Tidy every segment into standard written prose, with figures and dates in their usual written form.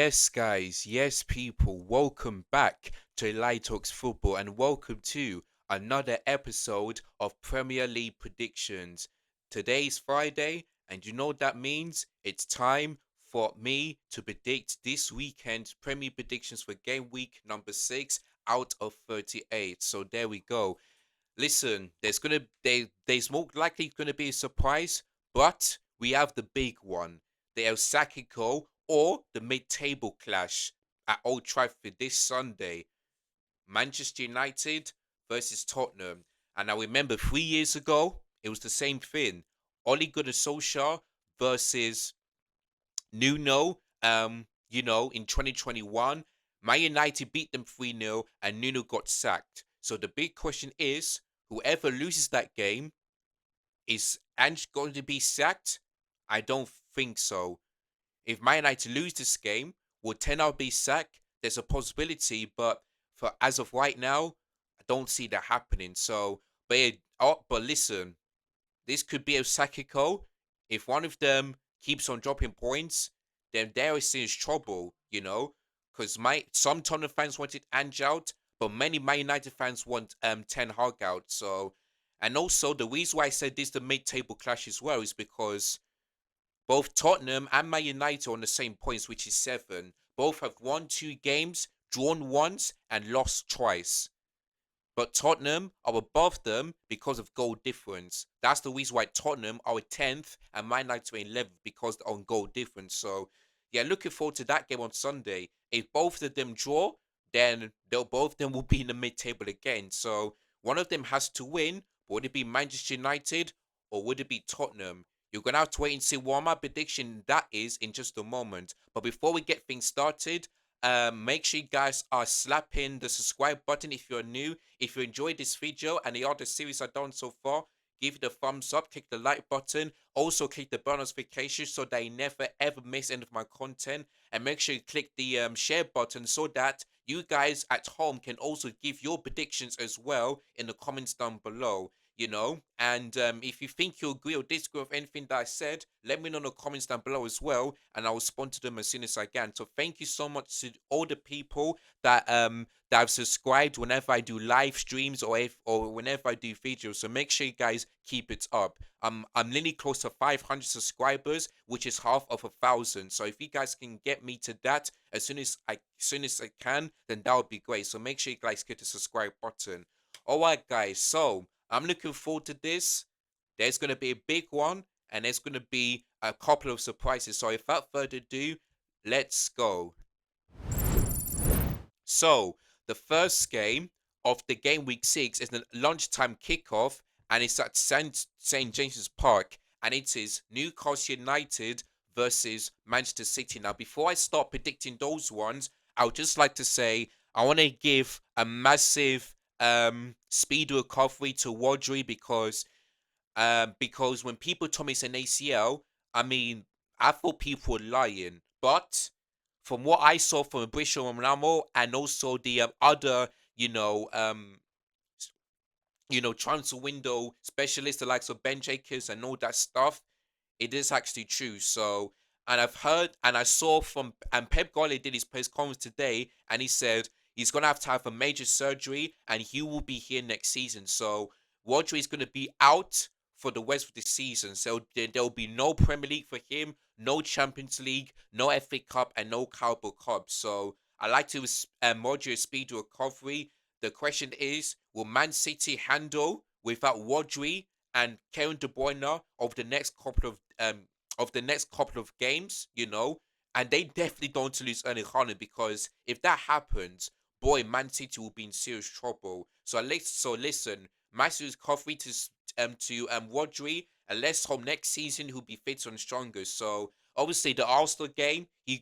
Yes, guys, yes, people, welcome back to Light Talks Football and welcome to another episode of Premier League predictions. Today's Friday, and you know what that means? It's time for me to predict this weekend's Premier predictions for game week number 6 out of 38. So there we go. Listen, there's more likely gonna be a surprise, but we have the big one, the El Sacico or the mid-table clash at Old Trafford this Sunday. Manchester United versus Tottenham. And I remember 3 years ago, it was the same thing. Ole Gunnar Solskjaer versus Nuno. In 2021, Man United beat them 3-0 and Nuno got sacked. So the big question is, whoever loses that game, is Ange going to be sacked? I don't think so. If Man United lose this game, will Ten Hag be sacked? There's a possibility, but for as of right now, I don't see that happening. So, but listen, this could be a Sakiko. If one of them keeps on dropping points, then there is serious trouble, because some Tottenham fans wanted Ange out, but many Man United fans want Ten Hag out. So, and also the reason why I said this the mid-table clash as well is because both Tottenham and Man United are on the same points, which is 7. Both have won 2 games, drawn once, and lost twice. But Tottenham are above them because of goal difference. That's the reason why Tottenham are 10th and Man United are 11th because on goal difference. So, yeah, looking forward to that game on Sunday. If both of them draw, then both of them will be in the mid-table again. So one of them has to win. Would it be Manchester United or would it be Tottenham? You're gonna have to wait and see what my prediction that is in just a moment. But before we get things started, make sure you guys are slapping the subscribe button if you're new. If you enjoyed this video and the other series I've done so far, give it a thumbs up, click the like button. Also click the bell notification so that you never ever miss any of my content. And make sure you click the share button so that you guys at home can also give your predictions as well in the comments down below. And if you think you agree or disagree with anything that I said, let me know in the comments down below as well, and I'll respond to them as soon as I can. So thank you so much to all the people that have subscribed whenever I do live streams or whenever I do videos. So make sure you guys keep it up. I'm nearly close to 500 subscribers, which is half of 1,000. So if you guys can get me to that as soon as I can, then that would be great. So make sure you guys hit the subscribe button. All right, guys. So I'm looking forward to this. There's going to be a big one, and there's going to be a couple of surprises. So without further ado, let's go. So the first game of the game week 6 is the lunchtime kickoff, and it's at St. James's Park, and it is Newcastle United versus Manchester City. Now, before I start predicting those ones, I would just like to say I want to give a massive speed recovery to Rodri because when people told me it's an ACL, I mean, I thought people were lying. But from what I saw from Brisha Romano and also the other, transfer window specialists, the likes of Ben Jacobs and all that stuff, it is actually true. So, and I've heard and I saw from, and Pep Guardiola did his press conference today, and he said he's going to have a major surgery and he will be here next season. So, Rodri is going to be out for the rest of the season. So, there'll be no Premier League for him, no Champions League, no FA Cup, and no Carabao Cup. So, I like to Rodri speed recovery. The question is, will Man City handle without Rodri and Kevin De Bruyne of the next couple of games, and they definitely don't lose Erling Haaland because if that happens, boy, Man City will be in serious trouble. So listen, massive recovery to Rodri, and let's hope next season he'll be fit and stronger. So obviously the Arsenal game, he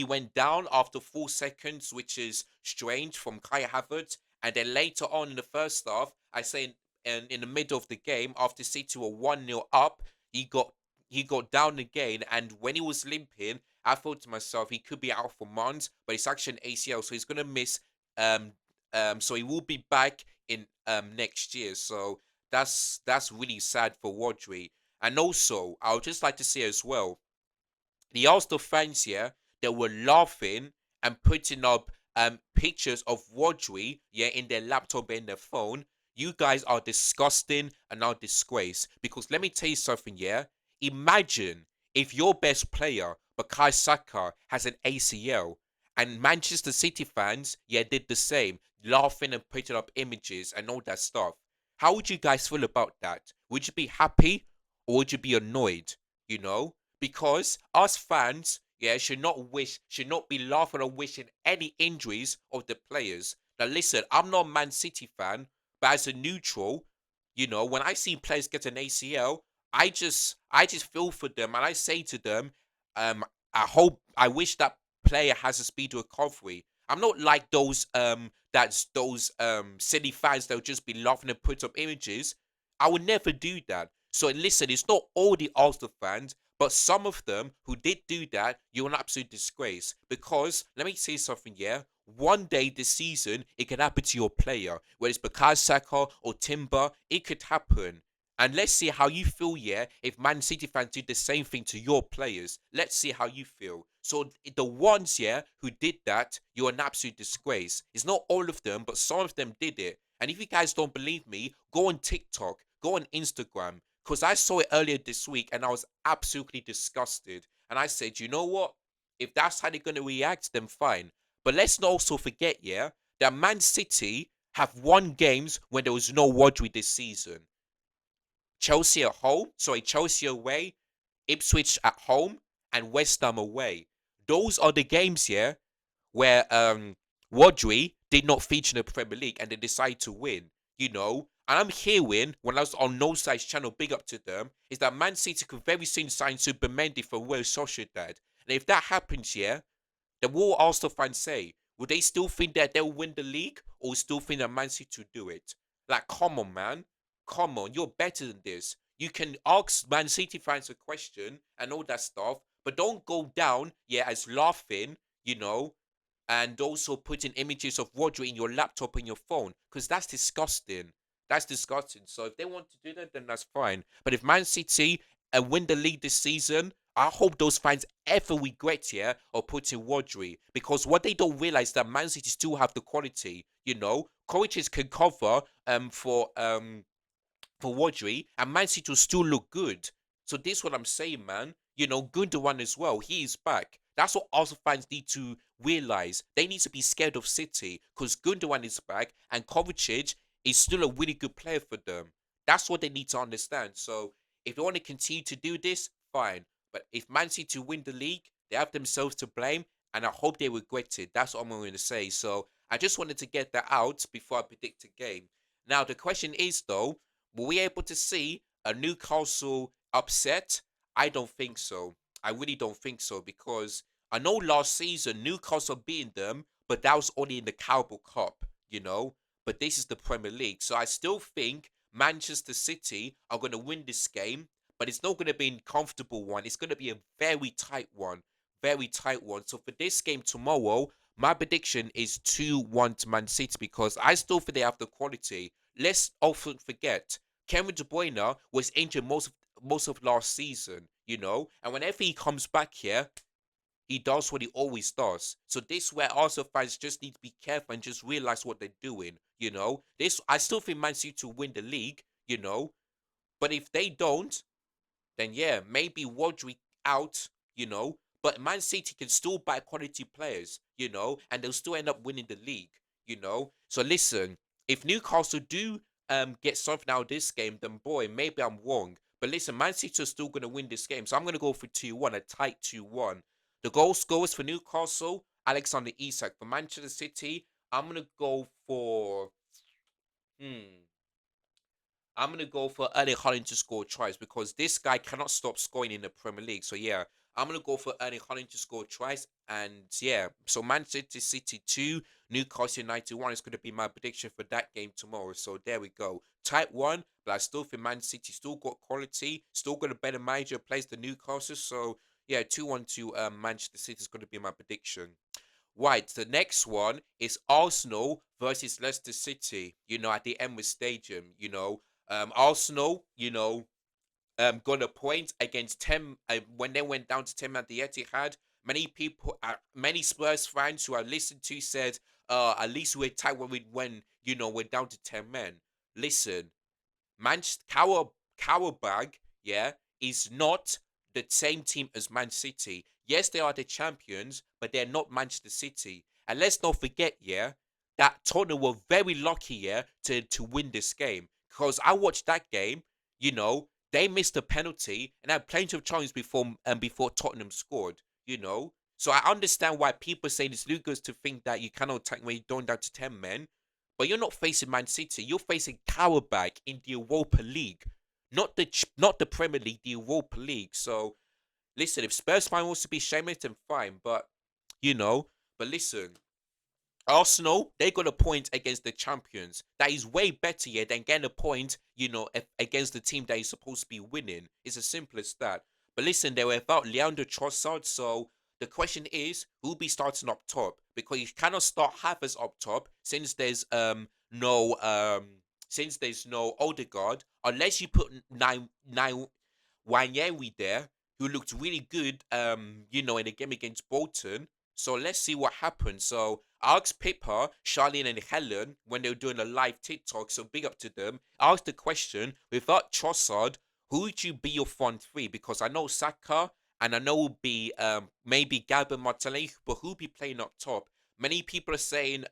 went down after 4 seconds, which is strange from Kai Havertz, and then later on in the first half, I say in the middle of the game, after City were 1-0 up, he got down again, and when he was limping, I thought to myself he could be out for months, but it's actually an ACL, so he's gonna miss. So he will be back in next year. So that's really sad for Rodri. And also, I would just like to say as well, the Arsenal fans here, they were laughing and putting up pictures of Rodri, yeah, in their laptop and their phone. You guys are disgusting and are disgrace. Because let me tell you something, yeah. Imagine if your best player, Bukayo Saka, has an ACL, and Manchester City fans, yeah, did the same, laughing and putting up images and all that stuff. How would you guys feel about that? Would you be happy or would you be annoyed? You know, because us fans, yeah, should not be laughing or wishing any injuries of the players. Now, listen, I'm not a Man City fan, but as a neutral, you know, when I see players get an ACL, I just feel for them and I say to them, um, I wish that player has a speedy recovery. I'm not like those silly fans that'll just be laughing and put up images. I would never do that. So listen, it's not all the Arsenal fans, but some of them who did do that, you're an absolute disgrace. Because let me say something, yeah. One day this season, it can happen to your player, whether it's Bukayo Saka or Timber, it could happen. And let's see how you feel, yeah, if Man City fans do the same thing to your players. Let's see how you feel. So the ones, yeah, who did that, you're an absolute disgrace. It's not all of them, but some of them did it. And if you guys don't believe me, go on TikTok, go on Instagram, because I saw it earlier this week and I was absolutely disgusted. And I said, you know what? If that's how they're going to react, then fine. But let's not also forget, yeah, that Man City have won games when there was no Rodri this season. Chelsea at home, sorry, Chelsea away, Ipswich at home, and West Ham away. Those are the games, yeah, where Rodri did not feature in the Premier League and they decided to win, you know. And I'm hearing, when I was on No Side's channel, big up to them, is that Man City could very soon sign Supermendi for Real Sociedad. And if that happens, yeah, then what will Arsenal fans say? Would they still think that they'll win the league or still think that Man City will do it? Like, come on, man. Come on, you're better than this. You can ask Man City fans a question and all that stuff, but don't go down, yeah, as laughing, you know, and also putting images of Rodri in your laptop and your phone, because that's disgusting. That's disgusting. So if they want to do that, then that's fine. But if Man City win the league this season, I hope those fans ever regret here or putting Rodri, because what they don't realize that Man City still have the quality. You know, coaches can cover for Rodri, and Man City will still look good. So this is what I'm saying, man. You know, Gundogan as well. He is back. That's what Arsenal fans need to realize. They need to be scared of City because Gundogan is back and Kovacic is still a really good player for them. That's what they need to understand. So if they want to continue to do this, fine. But if Man City win the league, they have themselves to blame, and I hope they regret it. That's what I'm going to say. So I just wanted to get that out before I predict a game. Now the question is though, were we able to see a Newcastle upset? I don't think so. I really don't think so because I know last season Newcastle beating them, but that was only in the Carabao Cup, you know. But this is the Premier League, so I still think Manchester City are going to win this game, but it's not going to be a comfortable one. It's going to be a very tight one, very tight one. So for this game tomorrow, my prediction is 2-1 to Man City because I still think they have the quality. Let's often forget Kevin De Bruyne was injured most of last season, you know, and whenever he comes back here, he does what he always does. So this is where Arsenal fans just need to be careful and just realize what they're doing, you know. This I still think Man City to win the league, you know, but if they don't, then yeah, maybe Rodri out, you know. But Man City can still buy quality players, you know, and they'll still end up winning the league, you know. So listen, if Newcastle do get something out of this game, then boy, maybe I'm wrong. But listen, Man City are still gonna win this game. So I'm gonna go for 2-1, a tight 2-1. The goal scorers for Newcastle, Alexander Isak. For Manchester City, I'm gonna go for hmm. I'm gonna go for Erling Haaland to score tries because this guy cannot stop scoring in the Premier League. So yeah, I'm gonna go for Erling Haaland to score tries, and yeah, so Manchester City 2, Newcastle United 1 is gonna be my prediction for that game tomorrow. So there we go, tight one, but I still think Man City still got quality, still got a better manager plays than Newcastle. So yeah, 2-1 to Manchester City is gonna be my prediction. Right, the next one is Arsenal versus Leicester City, you know, at the Emirates Stadium, you know. Arsenal, you know, got a point against 10 when they went down to 10 at the Etihad. Many Spurs fans who I listened to said, at least we're tight when we're down to 10 men. Listen, Cowabag, yeah, is not the same team as Man City. Yes, they are the champions, but they're not Manchester City. And let's not forget, yeah, that Tottenham were very lucky, yeah, to win this game. Because I watched that game, they missed a penalty and had plenty of chances before Tottenham scored. So I understand why people say it's ludicrous to think that you cannot attack when you're going down to 10 men. But you're not facing Man City. You're facing Carabag in the Europa League, not the Premier League, the Europa League. So listen, if Spurs fan wants to be shameless, then fine. You know, but listen, Arsenal, they got a point against the champions. That is way better, yeah, than getting a point, against the team that is supposed to be winning. It's as simple as that. But listen, they were without Leandro Trossard, so the question is, who'll be starting up top? Because you cannot start Havertz up top since there's no Odegaard, unless you put nine Wanyewi there, who looked really good, in the game against Bolton. So let's see what happens. So I asked Pippa, Charlene, and Helen when they were doing a live TikTok, so big up to them. I asked the question, without Trossard, who would you be your front three? Because I know Saka and I know it will be maybe Gab and Martinelli, but who'll be playing up top? Many people are saying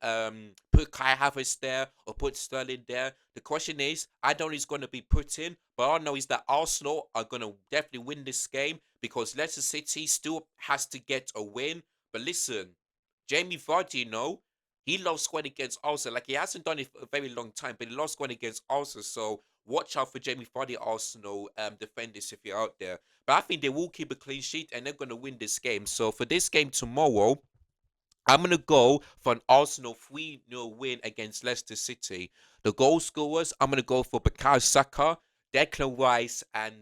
put Kai Havertz there or put Sterling there. The question is, I don't know who's going to be put in, but all I know is that Arsenal are going to definitely win this game because Leicester City still has to get a win. But listen, Jamie Vardy, he loves scoring against Arsenal. Like, he hasn't done it for a very long time, but he loves scoring against Arsenal. So watch out for Jamie Vardy, Arsenal defenders, if you're out there. But I think they will keep a clean sheet and they're going to win this game. So for this game tomorrow, I'm going to go for an Arsenal 3-0 win against Leicester City. The goal scorers, I'm going to go for Bukayo Saka, Declan Rice, and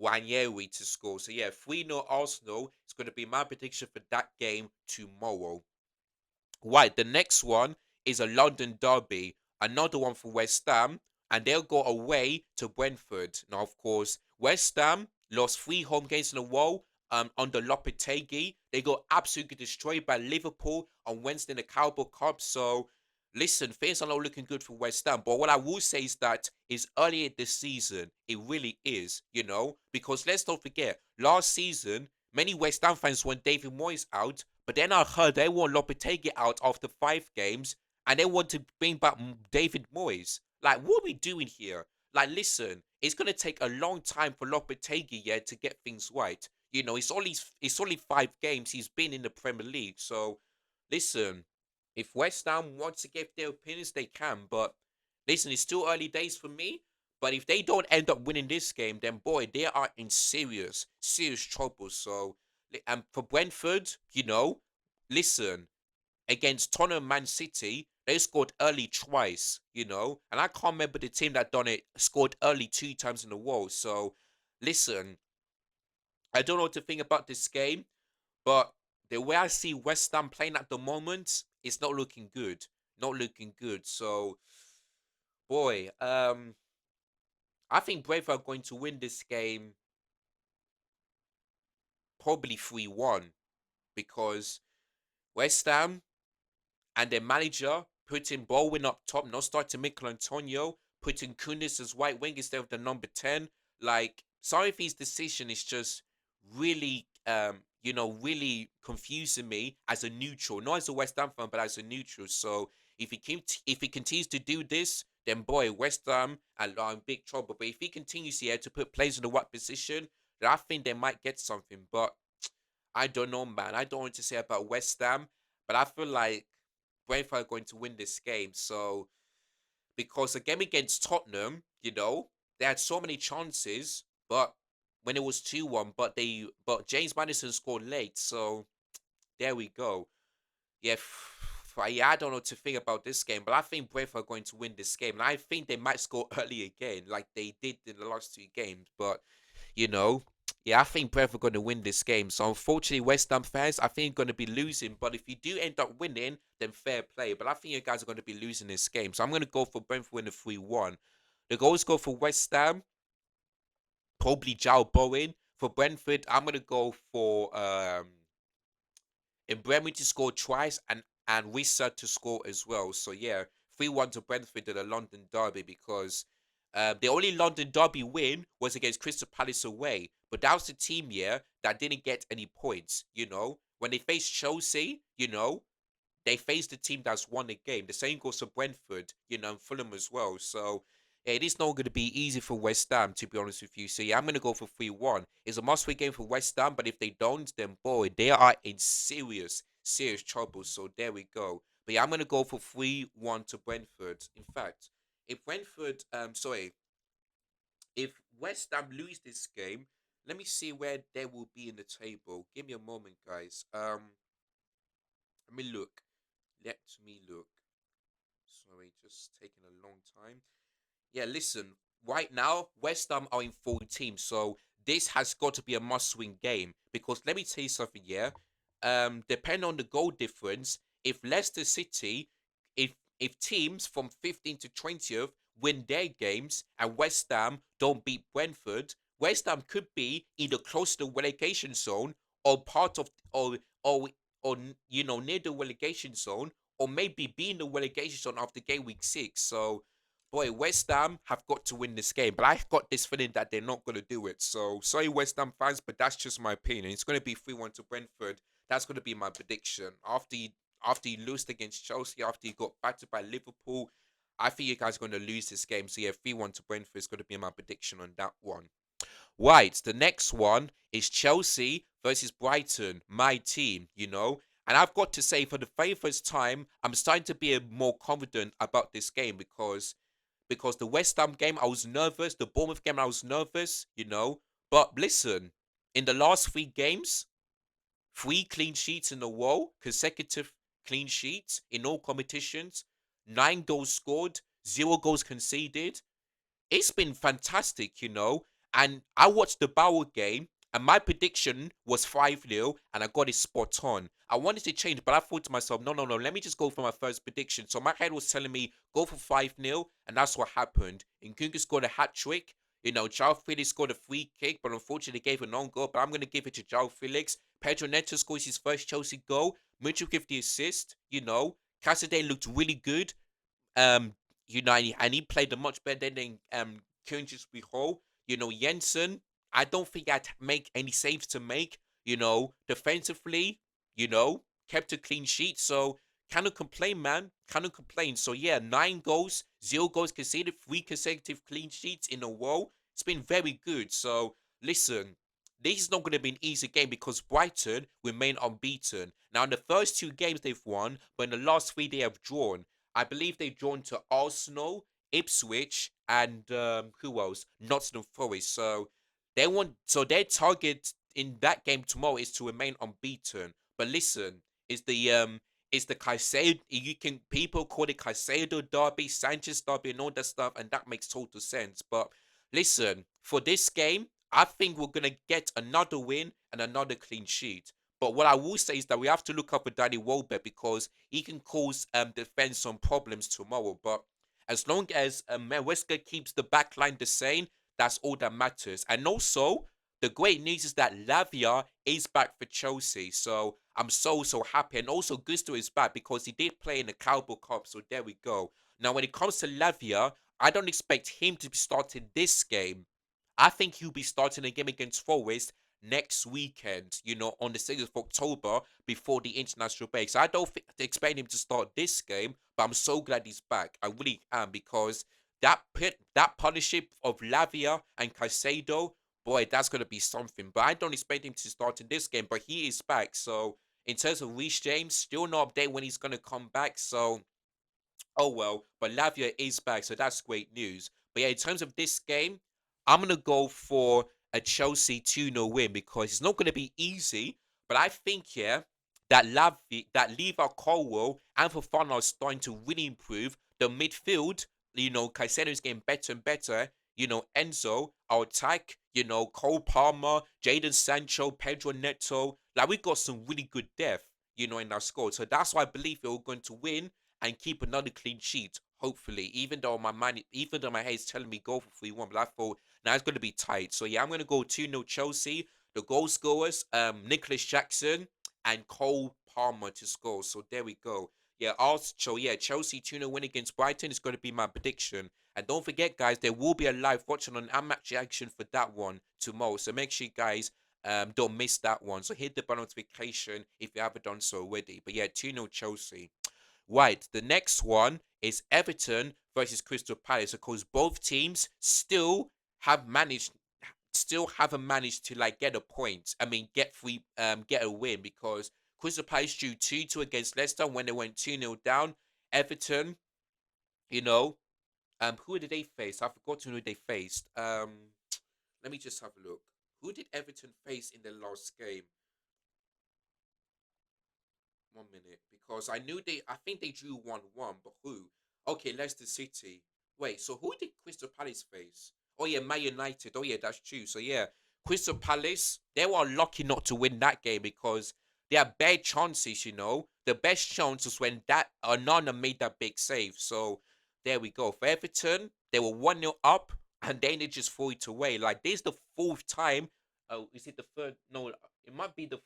Wanyeri to score. So, yeah, 3-0 Arsenal is going to be my prediction for that game tomorrow. Right, the next one is a London derby, another one for West Ham, and they'll go away to Brentford. Now, of course, West Ham lost 3 home games in a row under Lopetegui. They got absolutely destroyed by Liverpool on Wednesday in the Carabao Cup. So, listen, things are not looking good for West Ham. But what I will say is that is earlier this season, it really is, because let's not forget, last season, many West Ham fans want David Moyes out, but then I heard they want Lopetegui out after 5 games, and they want to bring back David Moyes. Like, what are we doing here? Like, listen, it's gonna take a long time for Lopetegui to get things right. It's only 5 games he's been in the Premier League. So, listen, if West Ham wants to give their opinions, they can. But listen, it's still early days for me. But if they don't end up winning this game, then boy, they are in serious, serious trouble. So, and for Brentford, listen, against Tottenham Man City, they scored early twice, and I can't remember the team that done it scored early 2 times in a row. So, listen, I don't know what to think about this game, but the way I see West Ham playing at the moment, it's not looking good. Not looking good. So, boy, I think Brentford are going to win this game probably 3-1 because West Ham and their manager putting Bowen up top, not starting Mikel Antonio, putting Kunis as right wing instead of the number 10. Like, sorry if his decision is just really, really confusing me as a neutral, not as a West Ham fan, but as a neutral. So if he continues to do this, then boy, West Ham are in big trouble. But if he continues here to put players in the right position, then I think they might get something. But I don't know, man. I don't want to say about West Ham, but I feel like Brentford are going to win this game. So, because the game against Tottenham, they had so many chances, but when it was 2-1, but James Madison scored late. So, there we go. Yeah, yeah, I don't know what to think about this game, but I think Brentford are going to win this game. And I think they might score early again, like they did in the last 2 games. But, you know, yeah, I think Brentford are going to win this game. So, unfortunately, West Ham fans, I think going to be losing. But if you do end up winning, then fair play. But I think you guys are going to be losing this game. So, I'm going to go for Brentford winning 3-1. The goals go for West Ham, probably Joe Bowen. For Brentford, I'm gonna go for in Bremen to score twice and Wissa to score as well. So yeah, 3-1 to Brentford in the London derby because the only London derby win was against Crystal Palace away, but that was the team that didn't get any points. When they faced Chelsea, they faced a team that's won the game. The same goes for Brentford, and Fulham as well. So yeah, it is not going to be easy for West Ham, to be honest with you. So yeah, I'm going to go for 3-1. It's a must-win game for West Ham, but if they don't, then boy, they are in serious, serious trouble. So there we go. But yeah, I'm going to go for 3-1 to Brentford. In fact, if Brentford, if West Ham lose this game, let me see where they will be in the table. Give me a moment, guys. Let me look. Let me look. Sorry, just taking a long time. Yeah, listen. Right now, West Ham are in 14, so this has got to be a must-win game because let me tell you something. Yeah, depending on the goal difference, if Leicester City, if teams from 15th to 20th win their games and West Ham don't beat Brentford, West Ham could be either close to the relegation zone or part of or near the relegation zone or maybe be in the relegation zone after game week 6. So boy, West Ham have got to win this game, but I've got this feeling that they're not going to do it. So, sorry, West Ham fans, but that's just my opinion. It's going to be 3-1 to Brentford. That's going to be my prediction. After you lost against Chelsea, after you got battered by Liverpool, I think you guys are going to lose this game. So, yeah, 3-1 to Brentford is going to be my prediction on that one. Right, the next one is Chelsea versus Brighton, my team. And I've got to say, for the very first time, I'm starting to be more confident about this game because the West Ham game I was nervous, the Bournemouth game I was nervous. But listen, in the last 3 games, 3 clean sheets in a row, consecutive clean sheets in all competitions, 9 goals scored, 0 goals conceded. It's been fantastic. And I watched the Bauer game, and my prediction was 5-0, and I got it spot on. I wanted to change, but I thought to myself, no, no, no, let me just go for my first prediction. So my head was telling me, go for 5-0, and that's what happened. Nkunku scored a hat trick. João Felix scored a free kick, but unfortunately gave an own goal. But I'm going to give it to João Felix. Pedro Neto scores his first Chelsea goal. Mitchell gave the assist. Cassidy looked really good. Um, and he played a much better than Kyrgios Hall. Jensen, I don't think I'd make any saves to make. Defensively, kept a clean sheet. So cannot complain, man. Cannot complain. So yeah, 9 goals, 0 goals conceded, 3 consecutive clean sheets in a row. It's been very good. So listen, this is not going to be an easy game because Brighton remain unbeaten. Now, in the first 2 games they've won, but in the last 3 they have drawn. I believe they've drawn to Arsenal, Ipswich, and who else? Nottingham Forest. So their target in that game tomorrow is to remain unbeaten. But listen, is the Caicedo, you can people call it Caicedo derby, Sanchez derby, and all that stuff, and that makes total sense. But listen, for this game, I think we're gonna get another win and another clean sheet. But what I will say is that we have to look up for Danny Welbeck because he can cause defense some problems tomorrow. But as long as Wesker keeps the back line the same, that's all that matters. And also, the great news is that Lavia is back for Chelsea. So I'm so happy. And also Gusto is back because he did play in the Carabao Cup. So there we go. Now when it comes to Lavia, I don't expect him to be starting this game. I think he'll be starting a game against Forest next weekend, on the 6th of October before the international break. So I don't expect him to start this game, but I'm so glad he's back. I really am because that partnership of Lavia and Caicedo, boy, that's going to be something. But I don't expect him to start in this game, but he is back. So in terms of Reece James, still no update when he's going to come back. So oh well, but Lavia is back, so that's great news. But yeah, in terms of this game, I'm gonna go for a Chelsea 2-0 win because it's not gonna be easy. But I think that Levi Colwell and Fofana are starting to really improve. The midfield, Caicedo is getting better and better. Enzo, our attack, Cole Palmer, Jadon Sancho, Pedro Neto. Like we got some really good depth, in our squad. So that's why I believe we're going to win and keep another clean sheet. Hopefully, even though my head is telling me go for 3-1, but I thought now it's going to be tight. So yeah, I'm going to go 2-0 Chelsea. The goal scorers, Nicholas Jackson and Cole Palmer to score. So there we go. Yeah, also, yeah, Chelsea 2-0 win against Brighton is going to be my prediction. And don't forget, guys, there will be a live watching on Match Action for that one tomorrow. So make sure you guys don't miss that one. So hit the bell notification if you haven't done so already. But yeah, 2-0 Chelsea. Right, the next one is Everton versus Crystal Palace. Of course, both teams have managed still haven't managed to like get a point. I mean, get a win because Crystal Palace drew 2-2 against Leicester when they went 2-0 down. Everton, you know, who did they face? I forgot who they faced. Let me just have a look. Who did Everton face in the last game? 1 minute, because I think they drew 1-1, but who? Okay, Leicester City. Wait, so who did Crystal Palace face? Oh yeah, Man United. Oh yeah, that's true. So yeah, Crystal Palace, they were lucky not to win that game because they had bare chances, you know. The best chance was when that Onana made that big save. So there we go. For Everton, they were 1-0 up and then they just threw it away. Like this is the fourth time. Oh, is it the third? No, it might be the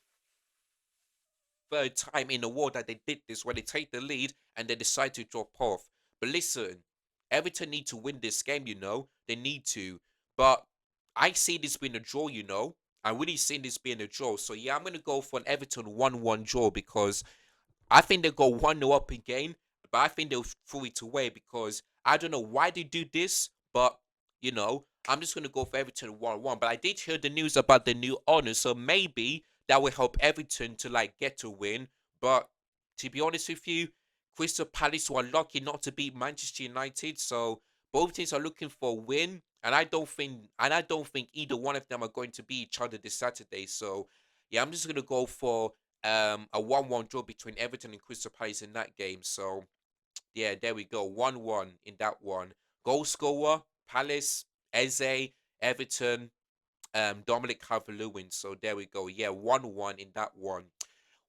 third time in a row that they did this, where they take the lead and they decide to drop off. But listen, Everton need to win this game, you know. They need to. But I see this being a draw, you know. I really see this being a draw. So yeah, I'm gonna go for an Everton 1-1 draw because I think they'll go 1-0 up again, but I think they'll throw it away because I don't know why they do this, but I'm just gonna go for Everton 1-1. But I did hear the news about the new owner, so maybe that will help Everton to like get a win. But to be honest with you, Crystal Palace were lucky not to beat Manchester United, so both teams are looking for a win. And I don't think either one of them are going to beat each other this Saturday. So yeah, I'm just gonna go for a 1-1 draw between Everton and Crystal Palace in that game. So yeah, there we go. 1-1 in that one. Goal scorer, Palace, Eze, Everton, Dominic Calvert-Lewin. So there we go. Yeah, 1-1 in that one.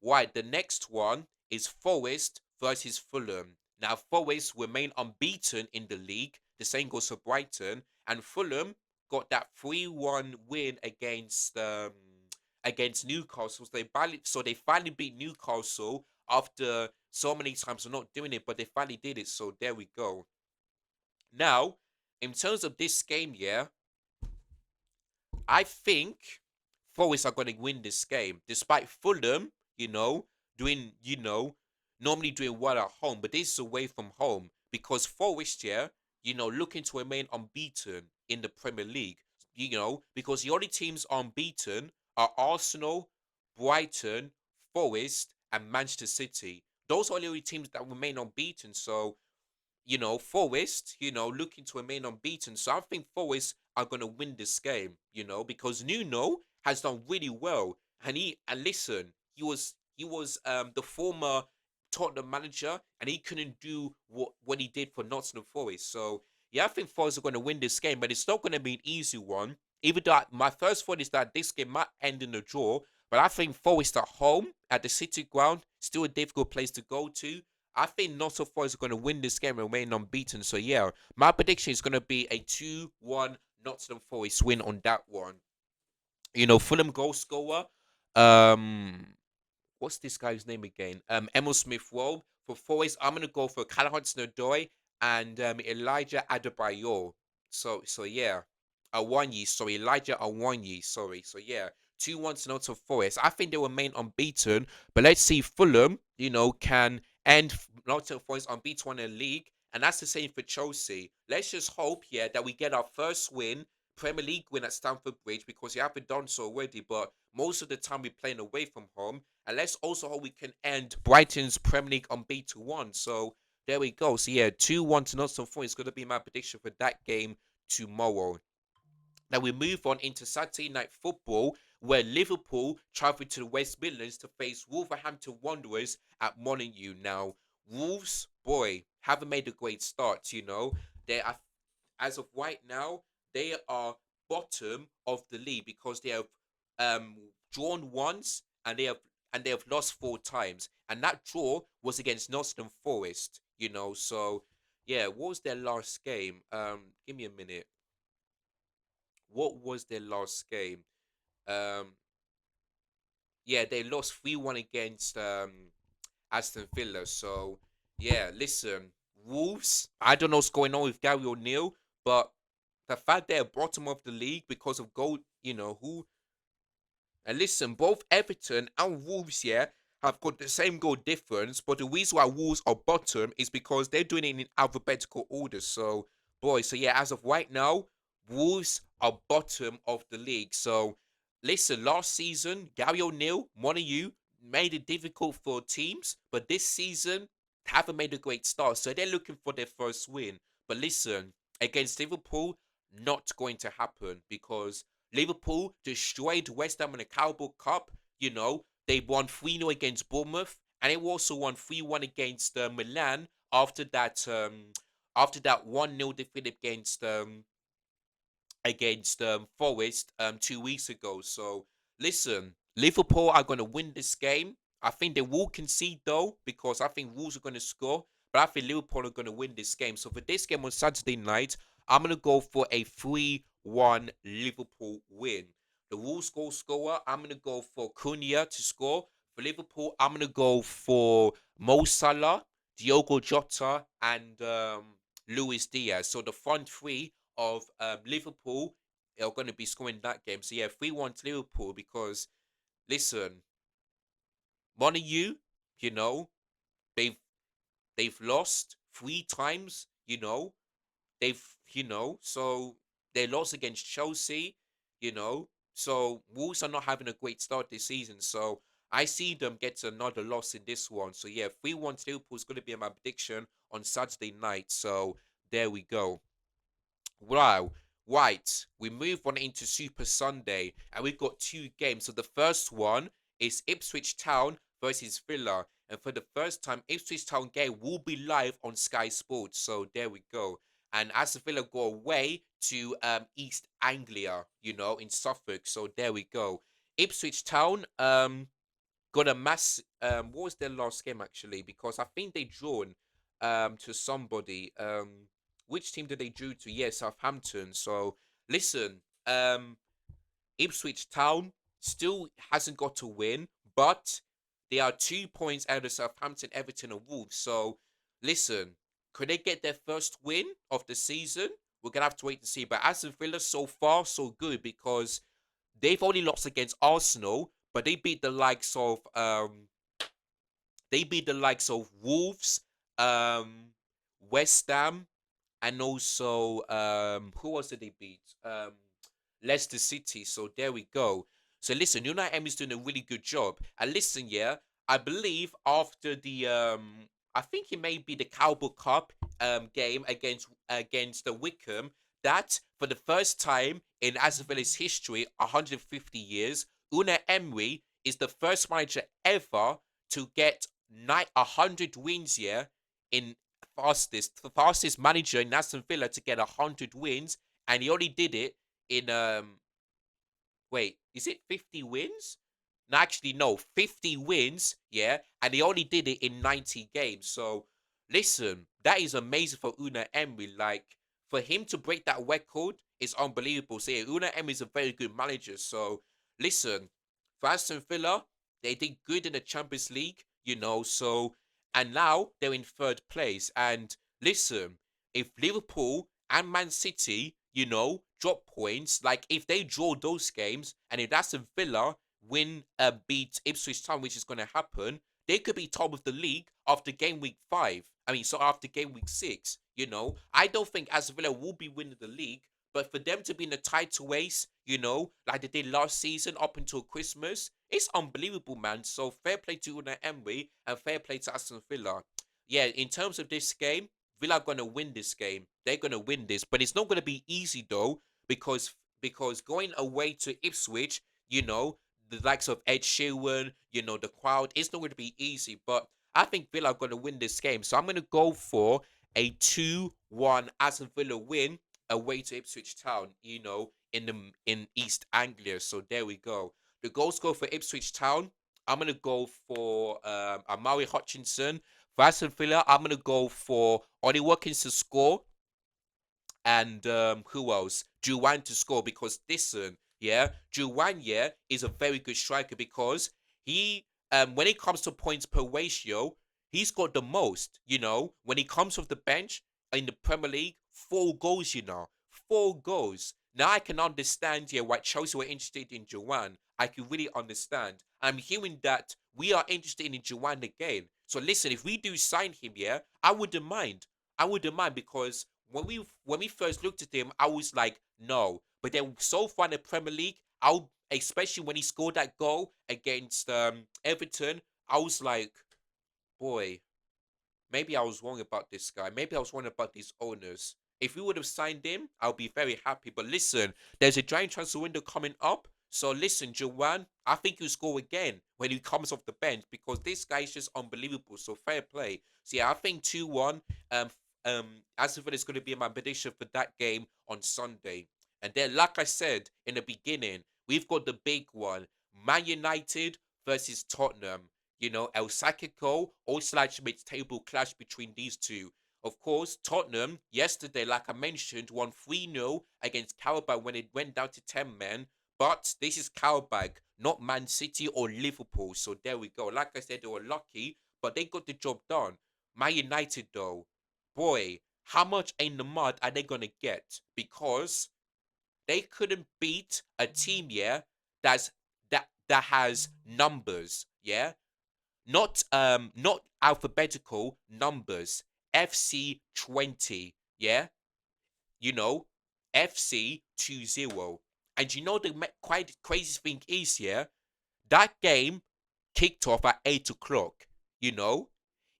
Right, the next one is Forest versus Fulham. Now, Forest remain unbeaten in the league. The same goes for Brighton. And Fulham got that 3-1 win against Newcastle. So they finally beat Newcastle after so many times of not doing it, but they finally did it. So there we go. Now, in terms of this game, yeah, I think Forest are going to win this game, despite Fulham, doing, normally doing well at home, but this is away from home because Forest, yeah, looking to remain unbeaten in the Premier League, because the only teams unbeaten are Arsenal, Brighton, Forest, and Manchester City. Those are the only teams that remain unbeaten. So Forest, looking to remain unbeaten. So I think Forest are gonna win this game, because Nuno has done really well. And listen, he was the former Tottenham manager and he couldn't do what he did for Nottingham Forest. So yeah, I think Forest are gonna win this game, but it's not gonna be an easy one. Even though my first thought is that this game might end in a draw, but I think Forest at home at the City ground, still a difficult place to go to. I think Nottingham Forest are going to win this game and remain unbeaten. So yeah, my prediction is going to be a 2-1 Nottingham Forest win on that one. Fulham goal scorer. Um, what's this guy's name again? Emil Smith Rowe. For Forest, I'm gonna go for Callum Hudson-Odoi and Elijah Adebayor. So yeah, Awanyi. Sorry, Elijah Awanyi. Sorry. So yeah, 2-1 to Nottingham Forest. I think they will remain unbeaten, but let's see Fulham, can end Nottingham Forest unbeaten in the league, and that's the same for Chelsea. Let's just hope, yeah, that we get our first win Premier League win at Stamford Bridge because you haven't done so already, but most of the time we're playing away from home. And let's also hope we can end Brighton's Premier League unbeaten one. So there we go. So yeah, 2-1 to Nottingham Forest is going to be my prediction for that game tomorrow. Now we move on into Saturday night football, where Liverpool travel to the West Midlands to face Wolverhampton Wanderers at Molineux. Now, Wolves, boy, haven't made a great start. They are, as of right now, they are bottom of the league because they have drawn once and they have lost 4 times, and that draw was against Nottingham Forest. So yeah, what was their last game? Give me a minute. What was their last game? Um, yeah, they lost 3-1 against Aston Villa. So yeah, listen, Wolves. I don't know what's going on with Gary O'Neill, but the fact they're bottom of the league because of goal, who and listen, both Everton and Wolves, yeah, have got the same goal difference, but the reason why Wolves are bottom is because they're doing it in alphabetical order. So, boy, so yeah, as of right now, Wolves are bottom of the league. So, listen, last season, Gary O'Neill, one of you, made it difficult for teams, but this season, haven't made a great start. So, they're looking for their first win. But listen, against Liverpool, not going to happen because Liverpool destroyed West Ham in the Carabao Cup. They won 3-0 against Bournemouth, and they also won 3-1 against Milan after that 1-0 defeat against Forest 2 weeks ago. So listen, Liverpool are going to win this game. I think they will concede though because I think Wolves are going to score, but I think Liverpool are going to win this game. So for this game on Saturday night, I'm going to go for a 3-1 Liverpool win. The Wolves goal scorer, I'm going to go for Cunha to score. For Liverpool, I'm going to go for Mo Salah, Diogo Jota, and Luis Diaz. So the front three of Liverpool are going to be scoring that game. So yeah, 3-1 to Liverpool because listen, Monayu, you know, they've they've lost 3 times, They've so they lost against Chelsea, So Wolves are not having a great start this season. So I see them get another loss in this one. So yeah, 3-1 to Liverpool is going to be my prediction on Saturday night. So there we go. Wow. Right. We move on into Super Sunday, and we've got 2 games. So the first one is Ipswich Town versus Villa. And for the first time, Ipswich Town game will be live on Sky Sports. So there we go. And Aston Villa go away to East Anglia, in Suffolk. So there we go. Ipswich Town got a mass. What was their last game actually? Because I think they drawn to somebody. Which team did they drew to? Yeah, Southampton. So listen, Ipswich Town still hasn't got to win, but they are 2 points out of Southampton, Everton, and Wolves. So listen, could they get their first win of the season? We're gonna have to wait to see. But Aston Villa so far so good because they've only lost against Arsenal, but they beat the likes of Wolves, West Ham, and also who else did they beat? Leicester City. So there we go. So listen, United Emi's doing a really good job. And listen, yeah, I believe after the I think it may be the Carabao Cup game against the Wickham that for the first time in Aston Villa's history, 150 years, Una Emery is the first manager ever to get 100 wins, yeah, in the fastest manager in Aston Villa to get 100 wins, and he only did it in wait, is it 50 wins? No, actually, no, 50 wins, yeah, and he only did it in 90 games. So, listen, that is amazing for Una Emery. Like, for him to break that record is unbelievable. So, yeah, Una Emery is a very good manager. So, listen, for Aston Villa, they did good in the Champions League, and now they're in third place. And listen, if Liverpool and Man City, drop points, like if they draw those games and if Aston Villa beat Ipswich Town, which is going to happen, they could be top of the league after game week 5. I mean, so after game week 6, I don't think Aston Villa will be winning the league, but for them to be in the title race, like they did last season up until Christmas, it's unbelievable, man. So fair play to Unai Emery and fair play to Aston Villa. Yeah, in terms of this game, Villa are gonna win this game. They're gonna win this, but it's not gonna be easy though because going away to Ipswich, the likes of Ed Sheeran, the crowd, it's not going to be easy. But I think Villa are going to win this game, so I'm going to go for a 2-1 Aston Villa win away to Ipswich Town. In East Anglia. So there we go. The goals go for Ipswich Town. I'm going to go for Amari Hutchinson. For Aston Villa, I'm gonna go for Ollie Watkins to score and who else? Juwan to score because listen, yeah, Juwan, yeah, is a very good striker because he when it comes to points per ratio, he's got the most, when he comes off the bench in the Premier League, 4 goals, 4 goals. Now I can understand, yeah, why Chelsea were interested in Juwan. I can really understand. I'm hearing that we are interested in Juwan again. So listen, if we do sign him, yeah, I wouldn't mind. I wouldn't mind because when we first looked at him, I was like, no. But then so far in the Premier League, especially when he scored that goal against Everton, I was like, boy, maybe I was wrong about this guy. Maybe I was wrong about these owners. If we would have signed him, I'll be very happy. But listen, there's a giant transfer window coming up. So listen, Joanne, I think you score again when he comes off the bench because this guy is just unbelievable. So fair play. So yeah, I think 2-1. Um Aston Villa is going to be my prediction for that game on Sunday. And then, like I said in the beginning, we've got the big one: Man United versus Tottenham. El Sacico or slash mid-table clash between these two. Of course, Tottenham yesterday, like I mentioned, won 3-0 against Carabao when it went down to 10 men. But this is Carabao, not Man City or Liverpool. So there we go. Like I said, they were lucky, but they got the job done. Man United, though, boy, how much in the mud are they going to get? Because they couldn't beat a team, yeah, that has numbers, yeah, not alphabetical numbers. FC 20, yeah, you know, FC 20. And the quite crazy thing is, yeah, that game kicked off at 8 o'clock. You know,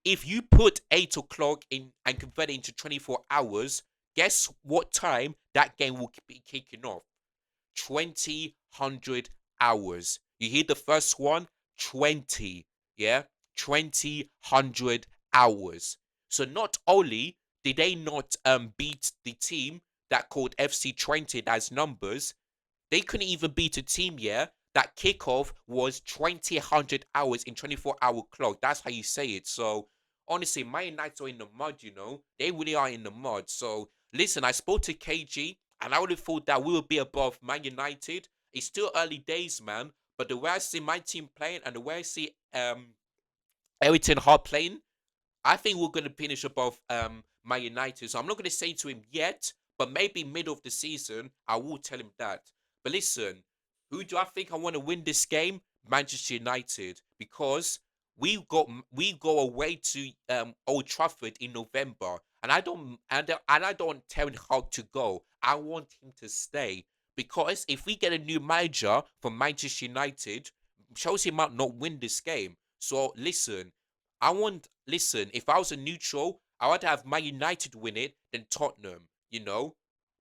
if you put 8 o'clock in and convert it into 24 hours, guess what time that game will be kicking off? 20 100 hours. You hear the first one? 20. Yeah? 20 100 hours. So not only did they not beat the team that called FC 20 as numbers, they couldn't even beat a team, yeah, that kickoff was 20 100 hours in 24-hour clock. That's how you say it. So honestly, my United are in the mud. They really are in the mud. So listen, I spoke to KG and I would have thought that we would be above Man United. It's still early days, man. But the way I see my team playing and the way I see Everton Hart playing, I think we're going to finish above Man United. So I'm not going to say to him yet, but maybe middle of the season, I will tell him that. But listen, who do I think I want to win this game? Manchester United, because we go away to Old Trafford in November, and I don't tell Hog to go. I want him to stay because if we get a new manager from Manchester United, Chelsea might not win this game. So listen, if I was a neutral, I would have Man United win it than Tottenham,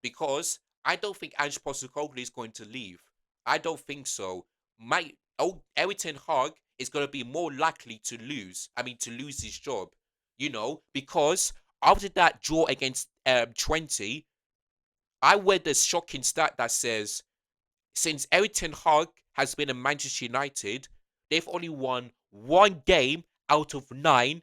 because I don't think Ange Postecoglou is going to leave. I don't think so. Everton Hag is going to be more likely to lose. I mean, to lose his job, because after that draw against 20, I read the shocking stat that says since Eric Ten Hag has been at Manchester United, they've only won one game out of nine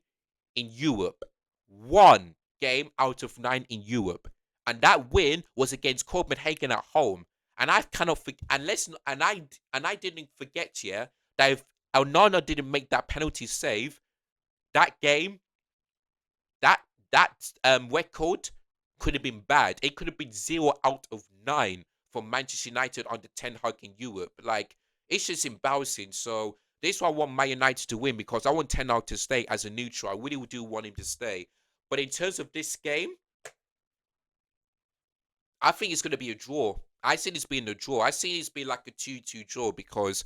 in Europe. One game out of nine in Europe. And that win was against Copenhagen at home. And I cannot unless and I didn't forget, yeah, that if Onana didn't make that penalty save, that game, that that record could have been bad. It could have been 0 out of 9 for Manchester United under Ten Hag in Europe. Like, it's just embarrassing. So this is why I want Man United to win, because I want Ten Hag to stay as a neutral. I really do want him to stay. But in terms of this game, I think it's going to be a draw. I see this being a draw. I see this being like a 2-2 draw because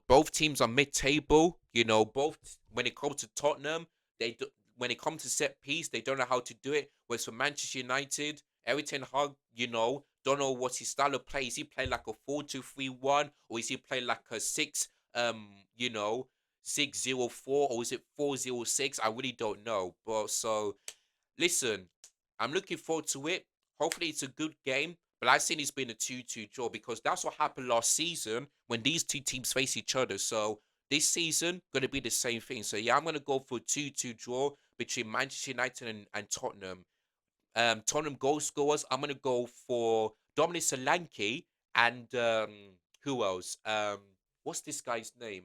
both teams are mid-table. Both when it comes to Tottenham, when it comes to set piece, they don't know how to do it. Whereas for Manchester United, Erik ten Hag, don't know what his style of play. Is he playing like a 4-2-3-1, or is he playing like a 6-0-4, or is it 4-0-6? I really don't know. But so listen, I'm looking forward to it. Hopefully, it's a good game. But I've seen it's been a 2-2 draw because that's what happened last season when these two teams face each other. So This season gonna be the same thing. So yeah, I'm gonna go for 2-2 draw between Manchester United and Tottenham. Tottenham goal scorers, I'm gonna go for Dominic Solanke and who else? What's this guy's name?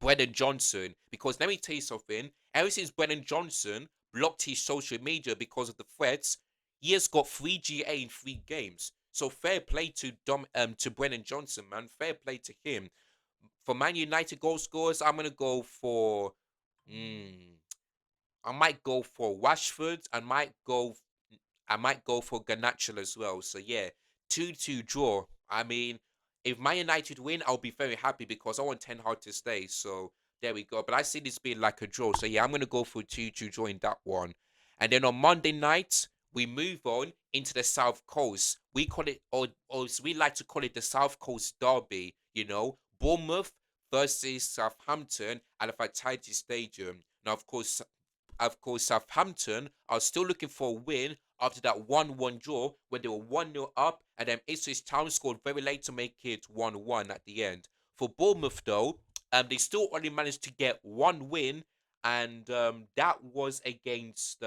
Brennan Johnson. Because let me tell you something. Ever since Brennan Johnson blocked his social media because of the threats, he has got 3 GA in 3 games. So fair play to Brennan Johnson, man. Fair play to him. For Man United goal scorers, I'm gonna go for. Mm, I might go for Rashford. I might go for Garnacho as well. So yeah, 2-2 draw. I mean, if Man United win, I'll be very happy because I want Ten Hag to stay. So there we go. But I see this being like a draw. So yeah, I'm gonna go for 2-2 draw in that one. And then on Monday night, we move on into the South Coast. We call it, or as we like to call it, the South Coast Derby. Bournemouth versus Southampton at the Vitality Stadium. Now, of course, Southampton are still looking for a win after that 1-1 draw when they were 1-0 up, and then Ipswich Town scored very late to make it 1-1 at the end. For Bournemouth, though, they still only managed to get one win, and that was against.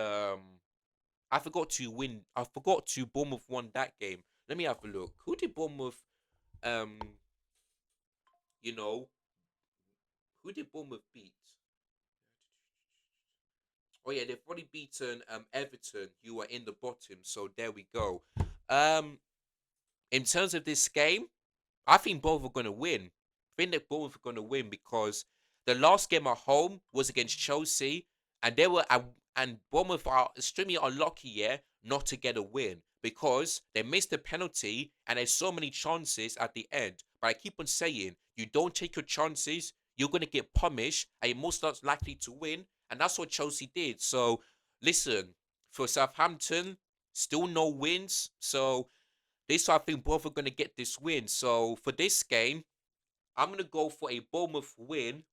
I forgot to win. I forgot to Bournemouth won that game. Let me have a look. Who did Bournemouth? Um, you know, who did Bournemouth beat? Oh yeah, they've already beaten Everton, who are in the bottom. So there we go. Um, in terms of this game, I think both are going to win. I think that both are going to win because the last game at home was against Chelsea, and and Bournemouth are extremely unlucky here not to get a win because they missed a penalty and there's so many chances at the end. But I keep on saying, you don't take your chances, you're going to get punished, and you're most not likely to win, and that's what Chelsea did. So listen, for Southampton, still no wins, so this I think both are going to get this win. So for this game, I'm going to go for a Bournemouth win.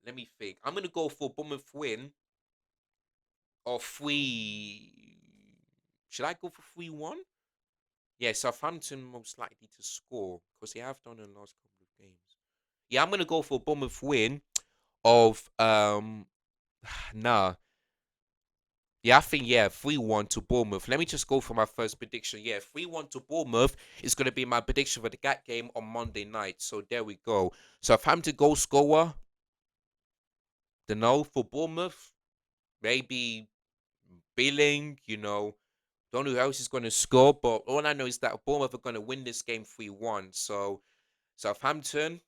Let me think. I'm going to go for Bournemouth win of 3. Should I go for 3-1? Yeah, Southampton most likely to score because they have done in the last couple of games. Yeah, I'm going to go for Bournemouth win of nah. Yeah, I think, yeah, 3-1 to Bournemouth. Let me just go for my first prediction. Yeah, 3-1 to Bournemouth is going to be my prediction for the GAT game on Monday night. So there we go. So Southampton goal scorer, don't know, for Bournemouth, maybe Billing, don't know who else is going to score, but all I know is that Bournemouth are going to win this game 3-1. So Southampton,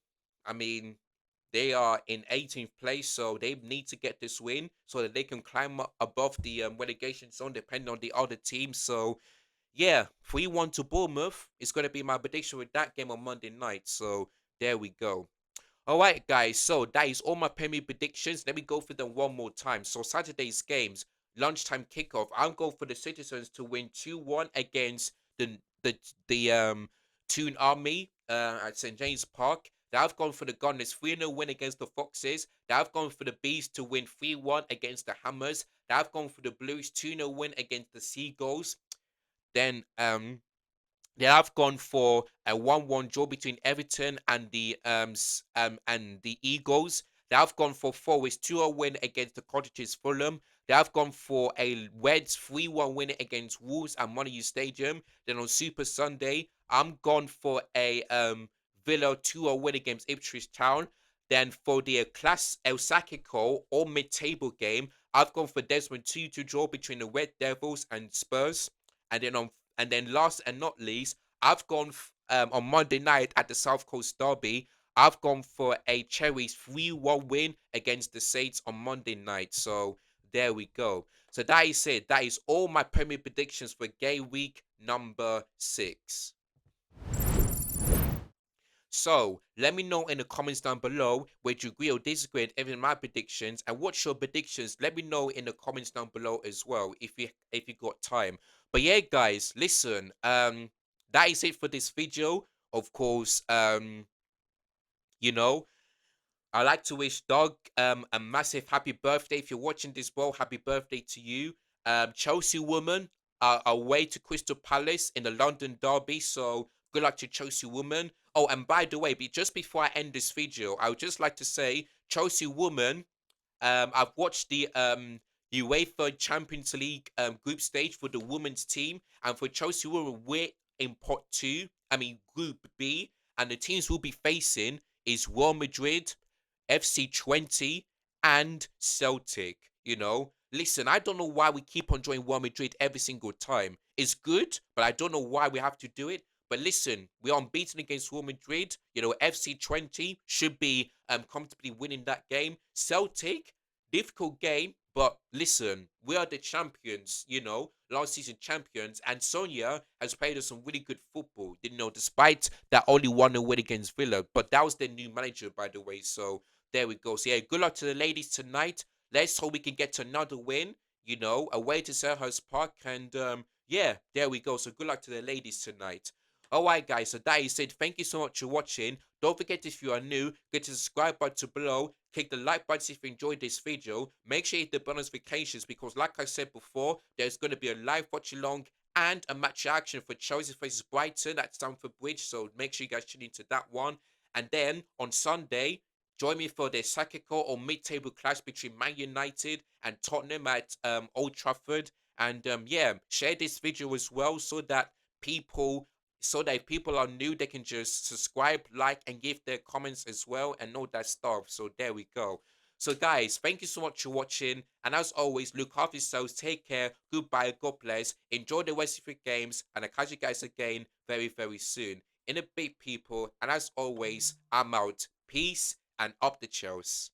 I mean, they are in 18th place, so they need to get this win so that they can climb up above the relegation zone, depending on the other teams. So, yeah, 3-1 to Bournemouth is going to be my prediction with that game on Monday night. So, there we go. All right, guys. So that is all my Premier predictions. Let me go through them one more time. So Saturday's games, lunchtime kickoff. I'm going for the Citizens to win 2-1 against the Toon Army at St James Park. They have gone for the Gunners 3-0 win against the Foxes. They have gone for the Bees to win 3-1 against the Hammers. They have gone for the Blues 2-0 win against the Seagulls. Then they have gone for a 1-1 draw between Everton and the Eagles. They have gone for Forest 2-0 win against the Cottagers Fulham. They have gone for a Reds 3-1 win against Wolves at Molineux Stadium. Then on Super Sunday, I'm gone for a Villa 2-0 win against Ipswich Town. Then for the Class El Sacico or mid-table game, I've gone for Desmond 2 to draw between the Red Devils and Spurs. And then last and not least, I've gone on Monday night at the South Coast Derby. I've gone for a Cherries 3-1 win against the Saints on Monday night. So there we go. So that is it. That is all my Premier predictions for game week number 6. So let me know in the comments down below whether you agree or disagree with any of my predictions, and what's your predictions. Let me know in the comments down below as well if you got time. But yeah, guys, listen. That is it for this video. Of course, you know, I like to wish Doug a massive happy birthday. If you're watching this, well, happy birthday to you. Chelsea woman are away to Crystal Palace in the London Derby, so good luck to Chelsea woman. Oh, and by the way, just before I end this video, I would just like to say, Chelsea woman, I've watched the UEFA Champions League group stage for the women's team, and for Chelsea women, we're in pot two. I mean Group B, and the teams we'll be facing is Real Madrid, FC20, and Celtic. Listen, I don't know why we keep on joining Real Madrid every single time. It's good, but I don't know why we have to do it. But listen, we're unbeaten against Real Madrid. FC20 should be comfortably winning that game. Celtic, difficult game, but listen, we are the champions, last season champions. And Sonia has played us some really good football, despite that only 1-0 win against Villa. But that was their new manager, by the way. So there we go. So yeah, good luck to the ladies tonight. Let's hope we can get to another win, away to Selhurst Park. And yeah, there we go. So good luck to the ladies tonight. Alright guys, so that is said, thank you so much for watching. Don't forget, if you are new, get the subscribe button below, click the like button if you enjoyed this video. Make sure you hit the bell notifications, because like I said before, there's going to be a live watch along and a match action for Chelsea versus Brighton at Stamford Bridge, so make sure you guys tune into that one. And then on Sunday, join me for the Sakiko or mid-table clash between Man United and Tottenham at Old Trafford. And yeah, share this video as well, so that if people are new, they can just subscribe, like, and give their comments as well, and all that stuff. So there we go. So guys, thank you so much for watching, and as always, look after yourselves, take care, goodbye, God bless, enjoy the rest of your games, and I'll catch you guys again very, very soon. In a bit, people, and as always, I'm out. Peace, and up the Chelsea.